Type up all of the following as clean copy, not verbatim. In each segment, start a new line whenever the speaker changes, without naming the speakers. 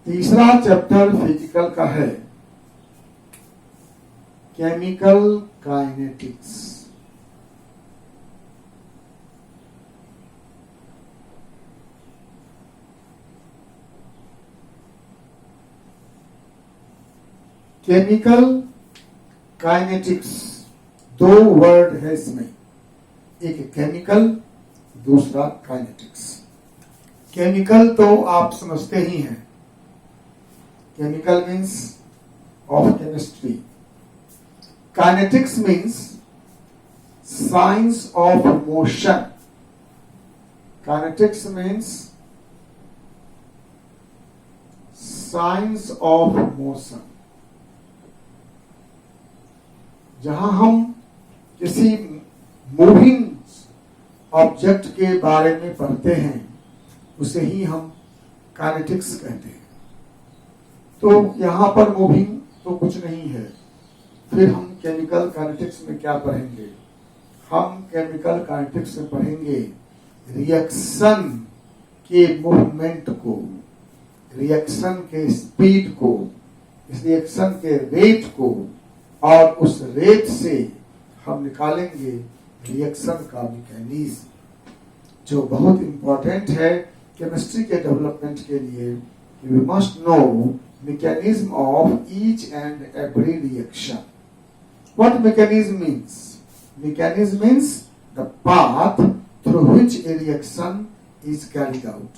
तीसरा chapter physical का है, केमिकल काइनेटिक्स। केमिकल काइनेटिक्स, दो वर्ड है इसमें, एक केमिकल, दूसरा काइनेटिक्स। केमिकल तो आप समझते ही हैं, chemical means of chemistry. Kinetics means science of motion. Kinetics means science of motion. जहां हम किसी मूविंग ऑब्जेक्ट के बारे में पढ़ते हैं उसे ही हम काइनेटिक्स कहते हैं। तो यहां पर मूविंग तो कुछ नहीं है। फिर हम केमिकल काइनेटिक्स में क्या पढ़ेंगे? हम केमिकल काइनेटिक्स में पढ़ेंगे रिएक्शन के मूवमेंट को, रिएक्शन के स्पीड को, इस रिएक्शन के रेट को, और उस रेट से हम निकालेंगे रिएक्शन का मैकेनिज्म, जो बहुत इंपॉर्टेंट है केमिस्ट्री के डेवलपमेंट के लिए। We must know mechanism of each and every reaction. What mechanism means? Mechanism means the path through which a reaction is carried out.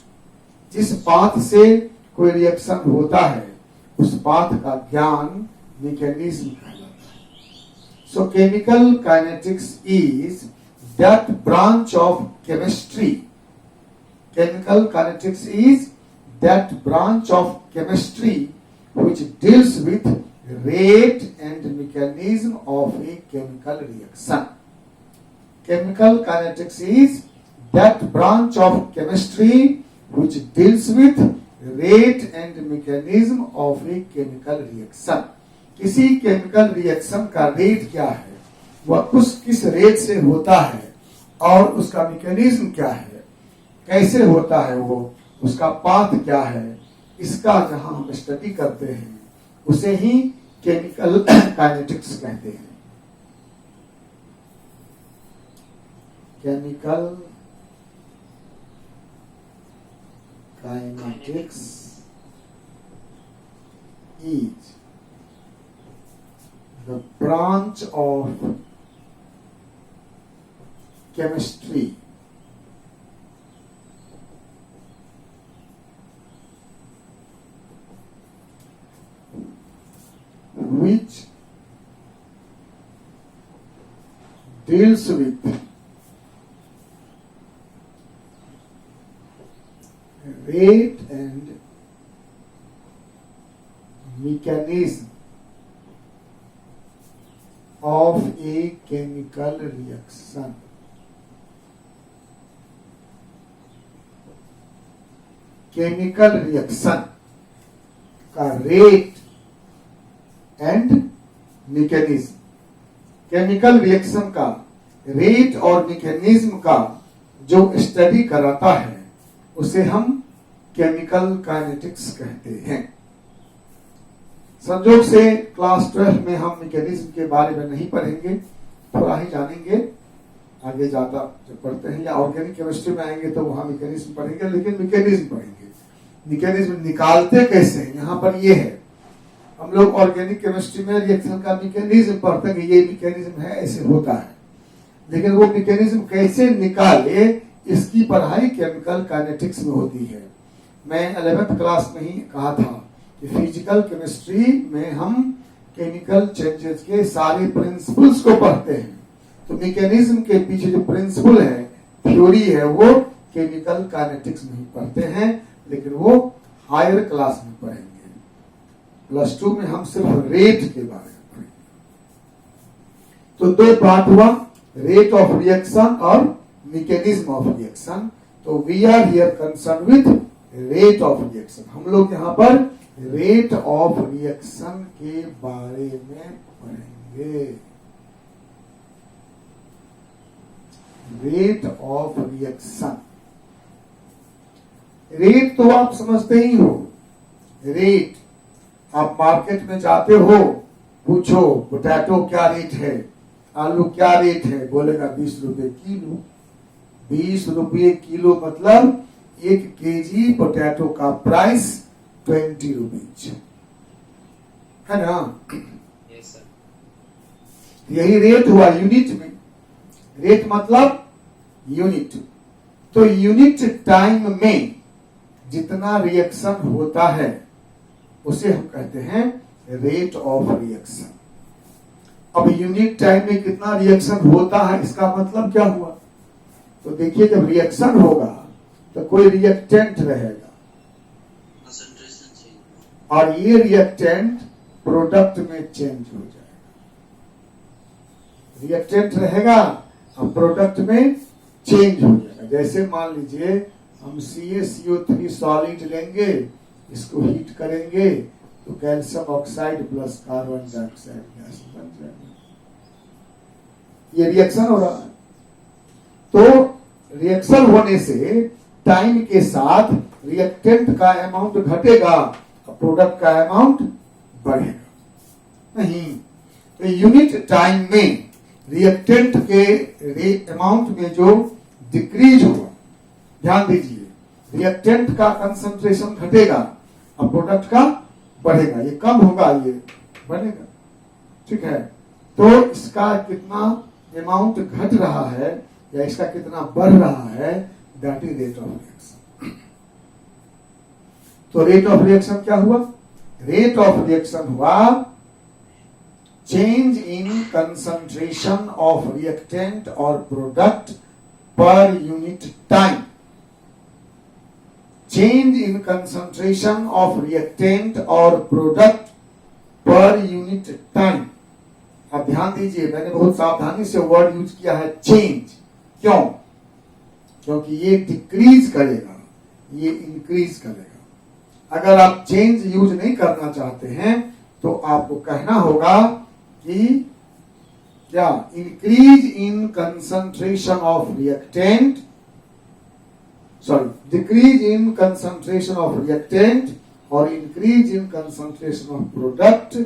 जिस पाथ से कोई रिएक्शन होता है उस पाथ का ज्ञान मैकेनिज्म कहलाता है। So chemical kinetics is that branch of chemistry. Chemical kinetics is that branch of chemistry which deals with rate and mechanism of a chemical reaction. Chemical kinetics is that branch of chemistry which deals with rate and mechanism of a chemical reaction. किसी chemical reaction का rate क्या है, वह किस rate से होता है, और उसका मैकेनिज्म क्या है, कैसे होता है वो, उसका पाथ क्या है, इसका जहां हम स्टडी करते हैं उसे ही केमिकल काइनेटिक्स कहते हैं। Chemical kinetics is the branch of chemistry which deals with rate and mechanism of a chemical reaction. Chemical reaction का rate and mechanism, chemical reaction का रेट और मैकेनिज्म का जो स्टडी कराता है उसे हम केमिकल काइनेटिक्स कहते हैं। संयोग से क्लास 12 में हम मैकेनिज्म के बारे में नहीं पढ़ेंगे, थोड़ा ही जानेंगे। आगे ज्यादा जब पढ़ते हैं या ऑर्गेनिक केमिस्ट्री में आएंगे तो वहां मैकेनिज्म पढ़ेंगे, लेकिन मैकेनिज्म पढ़ेंगे। मैकेनिज्म निकालते कैसे हैं यहाँ पर ये है। हम लोग ऑर्गेनिक केमिस्ट्री में रिएक्शन का मैकेनिज्म पढ़ते हैं, ये मैकेनिज्म है, ऐसे होता है, लेकिन वो मैकेनिज्म कैसे निकाले इसकी पढ़ाई केमिकल काइनेटिक्स में होती है। मैं 11th क्लास में ही कहा था कि फिजिकल केमिस्ट्री में हम केमिकल चेंजेस के सारे प्रिंसिपल्स को पढ़ते हैं, तो मैकेनिज्म के पीछे जो प्रिंसिपल है, थ्योरी है, वो केमिकल काइनेटिक्स में ही पढ़ते हैं, लेकिन वो हायर क्लास में पढ़ेंगे। प्लस 2 में हम सिर्फ रेट के बारे में पढ़ेंगे। तो दो पार्ट हुआ, रेट ऑफ रिएक्शन और मैकेनिज्म ऑफ रिएक्शन। तो we are here concern with rate of reaction. हम लोग यहाँ पर रेट ऑफ रिएक्शन के बारे में पढ़ेंगे। रेट ऑफ रिएक्शन, रेट तो आप समझते ही हो। रेट, आप मार्केट में जाते हो, पूछो पोटैटो क्या रेट है, आलू क्या रेट है, बोलेगा 20 रुपए किलो। 20 रुपये किलो मतलब 1 केजी पोटैटो का प्राइस 20 रुपीज है ना।
Yes sir.
यही रेट हुआ यूनिट में। रेट मतलब यूनिट। तो यूनिट टाइम में जितना रिएक्शन होता है उसे हम कहते हैं रेट ऑफ रिएक्शन। अब यूनिट टाइम में कितना रिएक्शन होता है इसका मतलब क्या हुआ? तो देखिए, जब रिएक्शन होगा तो कोई रिएक्टेंट रहेगा और ये रिएक्टेंट प्रोडक्ट में चेंज हो जाएगा। रिएक्टेंट रहेगा और प्रोडक्ट में चेंज हो जाएगा। जैसे मान लीजिए हम CaCO3 सॉलिड लेंगे, इसको हीट करेंगे तो calcium oxide plus carbon dioxide gas बन जाएगा। ये रिएक्शन हो रहा है। तो रिएक्शन होने से टाइम के साथ रिएक्टेंट का अमाउंट घटेगा और प्रोडक्ट का अमाउंट बढ़ेगा नहीं। तो यूनिट टाइम में रिएक्टेंट के अमाउंट में जो डिक्रीज हुआ, ध्यान दीजिए, रिएक्टेंट का कंसंट्रेशन घटेगा और प्रोडक्ट का बढ़ेगा। ये कम होगा, ये बढ़ेगा। ठीक है, तो इसका कितना अमाउंट घट रहा है या इसका कितना बढ़ रहा है, that is rate of reaction. तो रेट ऑफ रिएक्शन क्या हुआ? रेट ऑफ रिएक्शन हुआ change in concentration of reactant और product per unit time. Change in concentration of reactant और प्रोडक्ट पर यूनिट टाइम। अब ध्यान दीजिए, मैंने बहुत सावधानी से वर्ड यूज किया है चेंज। क्यों? क्योंकि ये डिक्रीज करेगा, ये इंक्रीज करेगा। अगर आप चेंज यूज नहीं करना चाहते हैं तो आपको कहना होगा कि क्या, increase in concentration of reactant, sorry, decrease in concentration of reactant और increase in concentration of product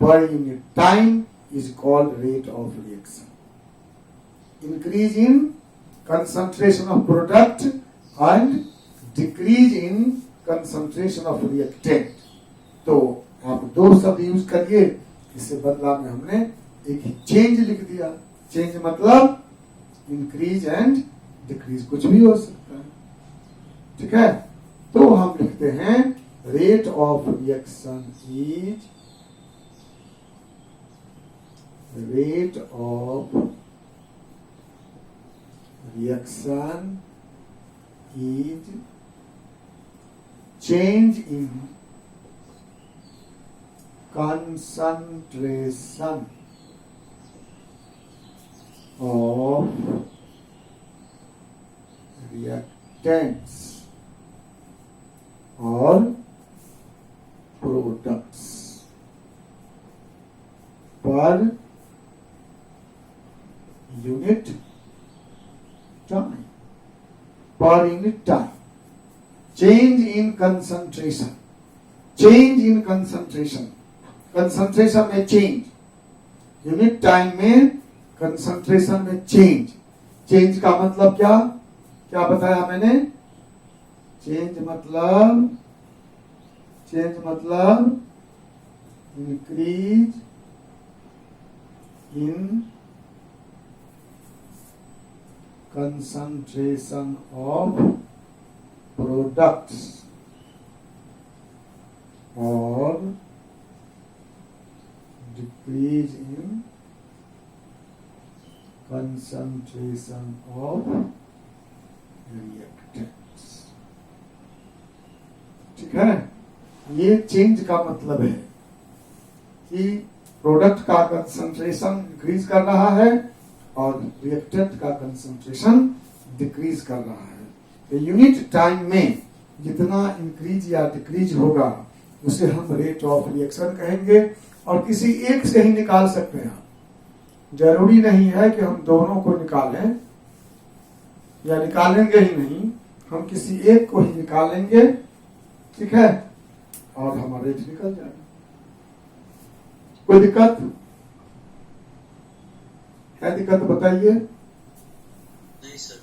per unit time is called rate of reaction. Increase in concentration of product and decrease in concentration of reactant. तो आप दो शब्द use करिए, इससे बदला में हमने एक चेंज लिख दिया। चेंज मतलब इंक्रीज एंड डिक्रीज, कुछ भी हो सकता है। ठीक है, तो हम लिखते हैं rate of reaction is rate of reaction is change in concentration of reactants or products per unit time. Per unit time. Change in concentration. Change in concentration. Concentration में change. Unit time में concentration में change. Change का मतलब क्या? क्या बताया मैंने? Change मतलब increase in concentration of products or decrease in concentration of reactants। ठीक है, ये चेंज का मतलब है कि प्रोडक्ट का कंसंट्रेशन इंक्रीज कर रहा है और रिएक्टेंट का कंसंट्रेशन डिक्रीज कर रहा है। तो यूनिट टाइम में जितना इंक्रीज या डिक्रीज होगा उसे हम रेट ऑफ रिएक्शन कहेंगे। और किसी एक से ही निकाल सकते हैं आप। जरूरी नहीं है कि हम दोनों को निकालें या निकालेंगे ही नहीं, हम किसी एक को ही निकालेंगे, ठीक है, और हमारा रेट निकल जाएगा। कोई दिक्कत है? दिक्कत बताइए।
नहीं सर।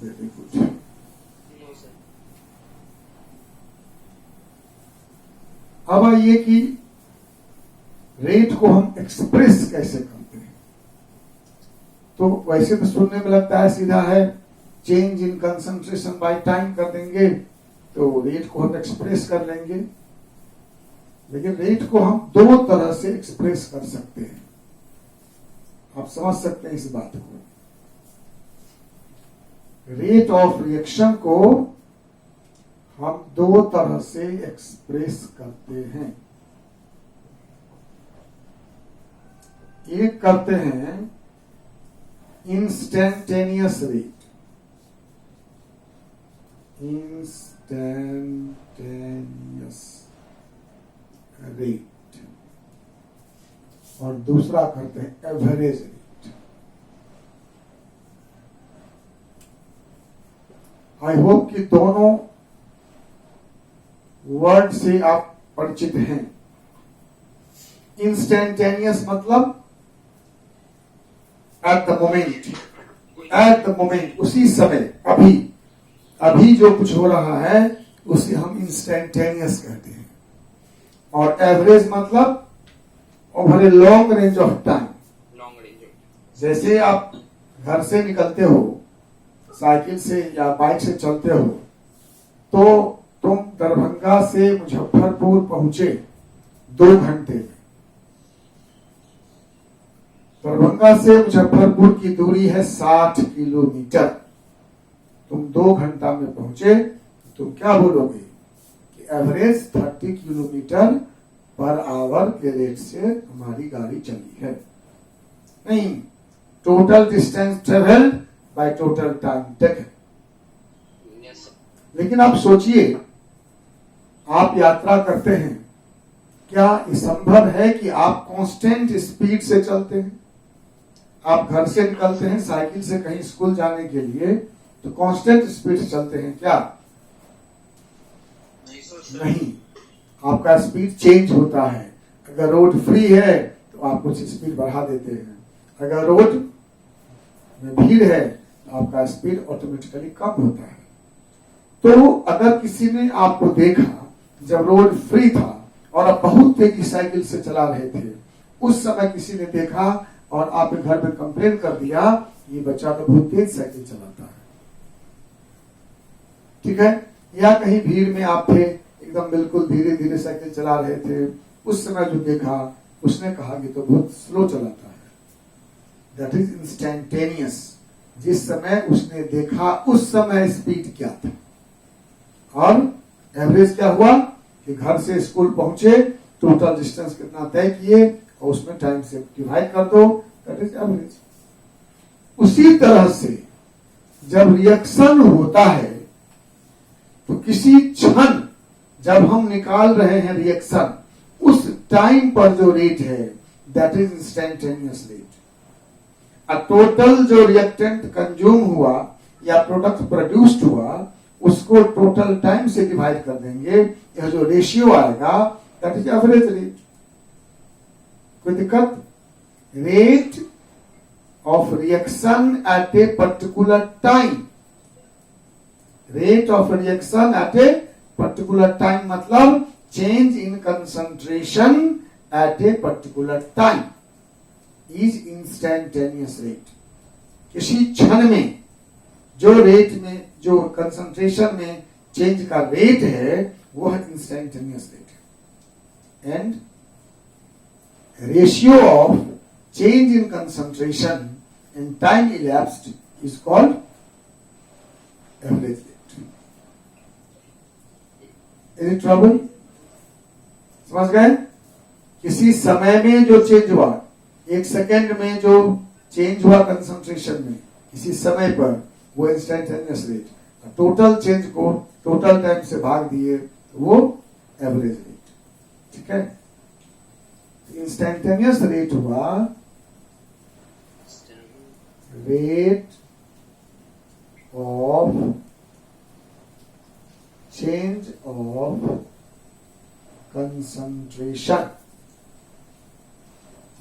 Very good.
नहीं सर।
अब आइए कि रेट को हम एक्सप्रेस कैसे करते हैं। तो वैसे तो सुनने में लगता है सीधा है, change in concentration by time कर देंगे तो रेट को हम एक्सप्रेस कर लेंगे। लेकिन रेट को हम दो तरह से एक्सप्रेस कर सकते हैं। आप समझ सकते हैं इस बात को। रेट ऑफ रिएक्शन को हम दो तरह से एक्सप्रेस करते हैं। एक करते हैं इंस्टेंटेनियस रेट, रेट, और दूसरा करते हैं एवरेज रेट। आई होप कि दोनों वर्ड से आप परिचित हैं। इंस्टेंटेनियस मतलब एट द मोमेंट, उसी समय, अभी जो कुछ हो रहा है उसे हम इंस्टेंटेनियस कहते हैं। और एवरेज मतलब over a long range of time. जैसे आप घर से निकलते हो साइकिल से या बाइक से चलते हो, तो तुम दरभंगा से मुजफ्फरपुर पहुंचे 2 घंटे में। दरभंगा से मुजफ्फरपुर की दूरी है 60 किलोमीटर। तुम 2 घंटा में पहुंचे, तुम क्या बोलोगे कि एवरेज 30 किलोमीटर पर आवर के रेट से हमारी गाड़ी चली है। नहीं, total distance travelled by total time taken. लेकिन आप सोचिए, आप यात्रा करते हैं, क्या ये संभव है कि आप कांस्टेंट स्पीड से चलते हैं? आप घर से निकलते हैं साइकिल से कहीं स्कूल जाने के लिए, तो कांस्टेंट स्पीड से चलते हैं क्या? नहीं, आपका स्पीड चेंज होता है। अगर रोड फ्री है तो आप कुछ स्पीड बढ़ा देते हैं, अगर रोड में भीड़ है तो आपका स्पीड ऑटोमेटिकली कम होता है। तो अगर किसी ने आपको देखा जब रोड फ्री था और आप बहुत तेजी साइकिल से चला रहे थे, उस समय किसी ने देखा और आपके घर में कंप्लेन कर दिया, ये बच्चा तो बहुत तेज साइकिल चलाता है, ठीक है। या कहीं भीड़ में आप थे, एकदम बिल्कुल धीरे धीरे साइकिल चला रहे थे, उस समय जो देखा उसने कहा कि तो बहुत स्लो चलाता है। That is instantaneous. जिस समय उसने देखा उस समय स्पीड क्या था। और एवरेज क्या हुआ कि घर से स्कूल पहुंचे, टोटल डिस्टेंस कितना तय किए और उसमें टाइम से डिवाइड कर दो, दैट इज एवरेज। उसी तरह से जब रिएक्शन होता है तो किसी क्षण जब हम निकाल रहे हैं रिएक्शन, उस टाइम पर जो रेट है that is instantaneous rate. Total जो रिएक्टेंट कंज्यूम हुआ या प्रोडक्ट प्रोड्यूस्ड हुआ, उसको टोटल टाइम से डिवाइड कर देंगे, यह जो रेशियो आएगा दैट इज एवरेज रेट। कोई दिक्कत? Rate of reaction at a particular time. Rate of reaction at a particular time मतलब change in concentration at a particular time is instantaneous rate. किसी क्षण में जो रेट में, जो कंसंट्रेशन में चेंज का रेट है, वो है instantaneous rate. And ratio of change in concentration in time elapsed is called average rate. Any trouble? समझ गए? किसी समय में जो चेंज हुआ, 1 सेकेंड में जो चेंज हुआ कंसंट्रेशन में किसी समय पर, वो इंस्टेंटेनियस रेट। टोटल चेंज को टोटल टाइम से भाग दिए तो वो एवरेज रेट, ठीक है। इंस्टेंटेनियस रेट हुआ rate of change of concentration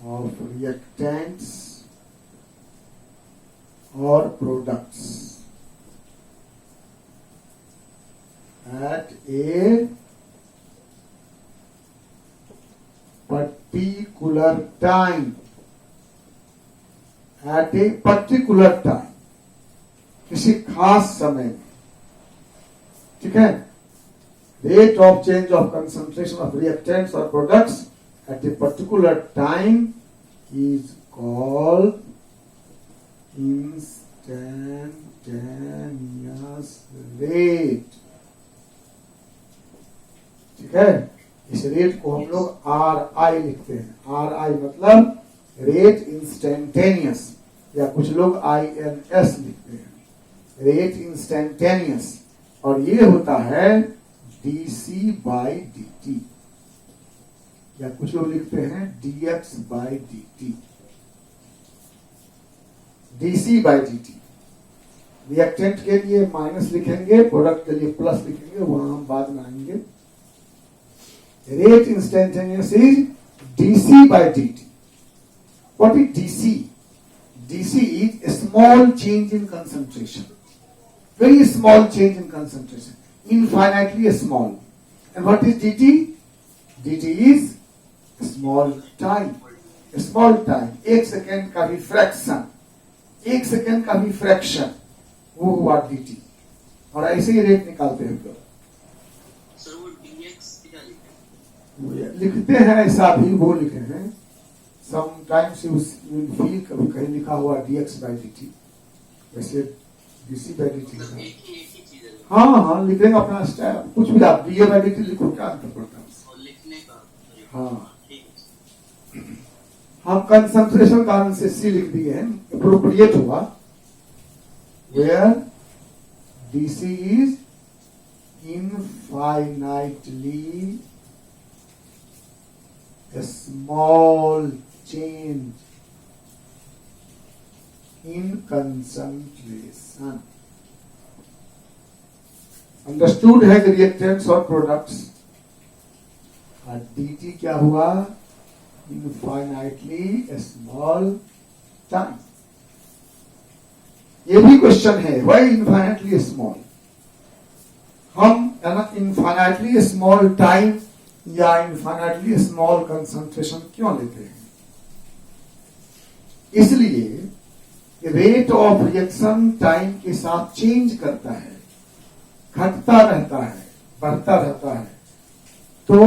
of reactants or products at a particular time, at a particular time, किसी खास समय में, ठीक है. Rate of change of concentration of reactants or products at a particular time is called instantaneous rate. ठीक है. इस rate को हम लोग RI लिखते हैं. RI मतलब रेट इंस्टेंटेनियस, या कुछ लोग INS लिखते हैं, रेट इंस्टेंटेनियस. और ये होता है dC/dt, या कुछ लोग लिखते हैं dx/dt. dC/dt. रिएक्टेंट के लिए माइनस लिखेंगे, प्रोडक्ट के लिए प्लस लिखेंगे, वहां हम बाद में आएंगे. Rate instantaneous is dC/dt. What is dC? dC is a small change in concentration. Very small change in concentration. Infinitely small. And what is dt? dt is small time. A small time. 1 second का भी fraction, 1 second का भी fraction, वो हुआ dt. और ऐसे ही rate निकालते हैं लोग.
सर वो dx क्या
लिखते हैं, ऐसा भी वो लिखे हैं. समटाइम्स यू विल फील कभी कहीं लिखा हुआ dx/dt, वैसे dC/dt.
मतलब एक ही चीज है.
हाँ लिखेंगे अपना स्टाइल, कुछ भी आप dA/dt लिखो, क्या अंतर पड़ता है.
और लिखने का.
हाँ,
ठीक है.
हम कंसंट्रेशन कारण से C लिख दिए हैं, अप्रोप्रिएट हुआ. Where dC is infinitely a small change in concentration. Understood है कि reactants और products. और dt क्या हुआ? Infinitely a small time. ये भी क्वेश्चन है, why infinitely small? हम इनफाइनाइटली स्मॉल टाइम या इनफाइनाइटली स्मॉल कंसंट्रेशन क्यों लेते हैं? इसलिए रेट ऑफ रिएक्शन टाइम के साथ चेंज करता है, घटता रहता है, बढ़ता रहता है. तो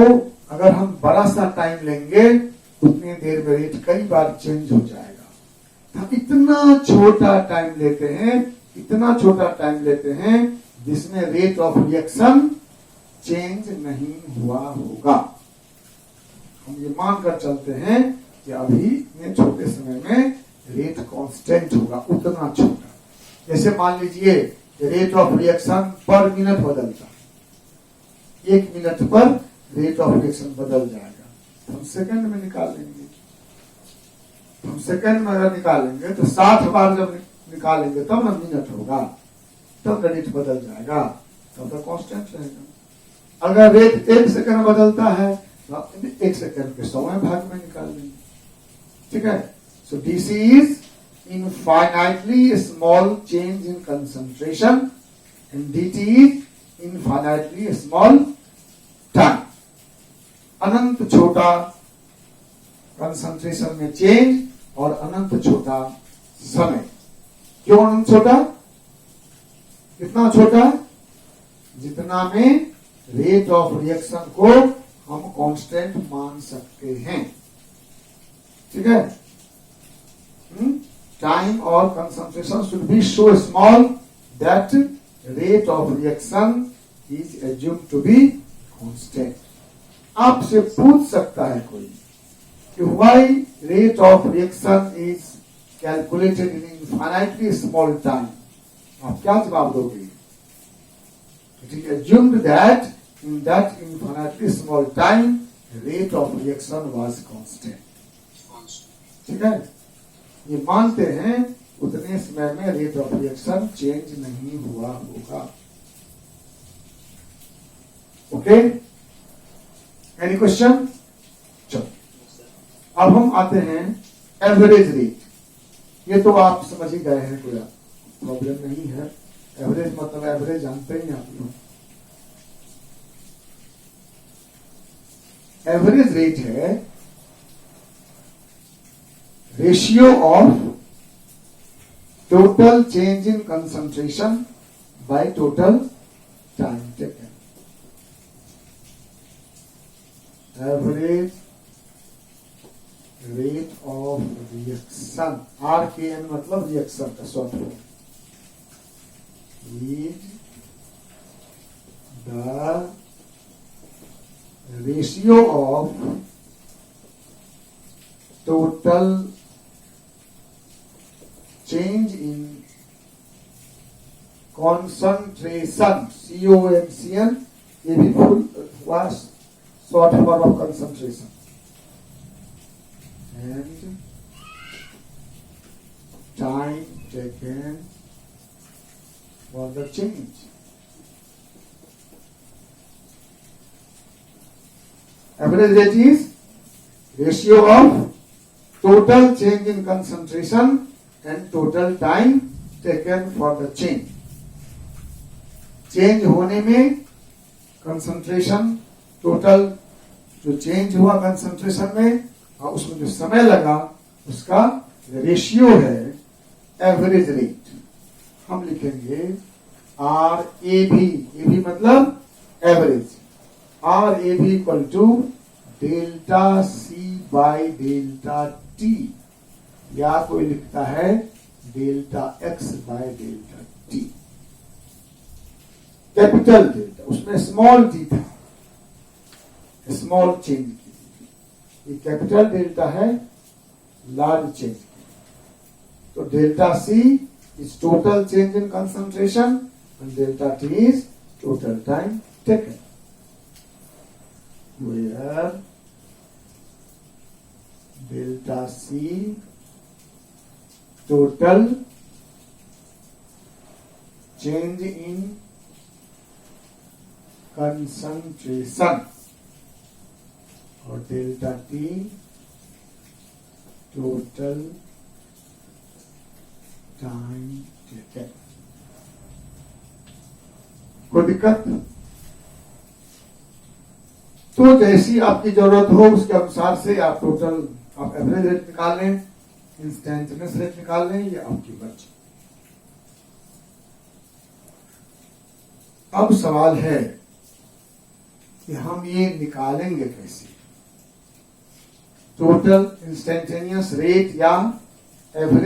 अगर हम बड़ा सा टाइम लेंगे, उतनी देर में रेट कई बार चेंज हो जाएगा. हम इतना छोटा टाइम लेते हैं, इतना छोटा टाइम लेते हैं जिसमें रेट ऑफ रिएक्शन चेंज नहीं हुआ होगा. हम ये मानकर चलते हैं कि अभी इतने छोटे समय में रेट कांस्टेंट होगा, उतना छोटा. जैसे मान लीजिए रेट ऑफ रिएक्शन पर मिनट बदलता, 1 मिनट पर रेट ऑफ रिएक्शन बदल जाएगा. हम सेकंड में निकाल लेंगे. हम सेकंड में अगर निकालेंगे तो 60 बार जब निकालेंगे तब ना मिनट होगा, तब रेट बदल जाएगा, तब तो कांस्टेंट रहेगा. अगर रेट 1 सेकंड बदलता है तो 1 सेकंड के 100वें भाग में निकाल लेंगे. ठीक है. So dc is infinitely small change in concentration and dt is infinitely small time. अनंत छोटा कंसंट्रेशन में चेंज और अनंत छोटा समय. क्यों अनंत छोटा? कितना छोटा? जितना में रेट ऑफ रिएक्शन को हम कांस्टेंट मान सकते हैं. ठीक है. टाइम और concentration should be so small that rate of reaction is assumed to be constant. आपसे पूछ सकता है कोई कि why rate of reaction is calculated in infinitely small time. आप क्या जवाब दोगे? It is assumed that in that infinitely small time, rate of reaction was constant. ठीक है. ये मानते हैं उतने समय में रेट ऑफ रिएक्शन चेंज नहीं हुआ होगा. Okay, any question? चलो अब हम आते हैं एवरेज रेट। ये तो आप समझ ही गए हैं, कोई प्रॉब्लम नहीं है। एवरेज मतलब एवरेज जानते ही आप लोग। एवरेज रेट है ratio of total change in concentration by total time taken. Average rate of reaction, RKN मतलब रिएक्शन का short form, is the ratio of total change in concentration, CONCN, ये भी full was short form of concentration, and time taken for the change. Average rate is ratio of total change in concentration and total time taken for the change. Change होने में concentration, total जो change हुआ concentration में और उसमें जो समय लगा उसका रेशियो है एवरेज रेट। हम लिखेंगे RAV, AB मतलब average, RAV equal to delta C by delta T, या कोई लिखता है delta X by delta T। Capital delta, उसमें स्मॉल टी था, स्मॉल चेंज की, ये कैपिटल डेल्टा है लार्ज चेंज की। तो delta C is total change in concentration and delta T is total time taken, where delta C total change in concentration और delta T total time taken. कोई दिक्कत? तो जैसी आपकी जरूरत हो उसके अनुसार से आप टोटल, आप एवरेज रेट निकाल लें, इंस्टेंटेनियस रेट निकाल लें, ये आपकी मर्जी। अब सवाल है कि हम ये निकालेंगे कैसे, टोटल इंस्टेंटेनियस रेट या एवरेज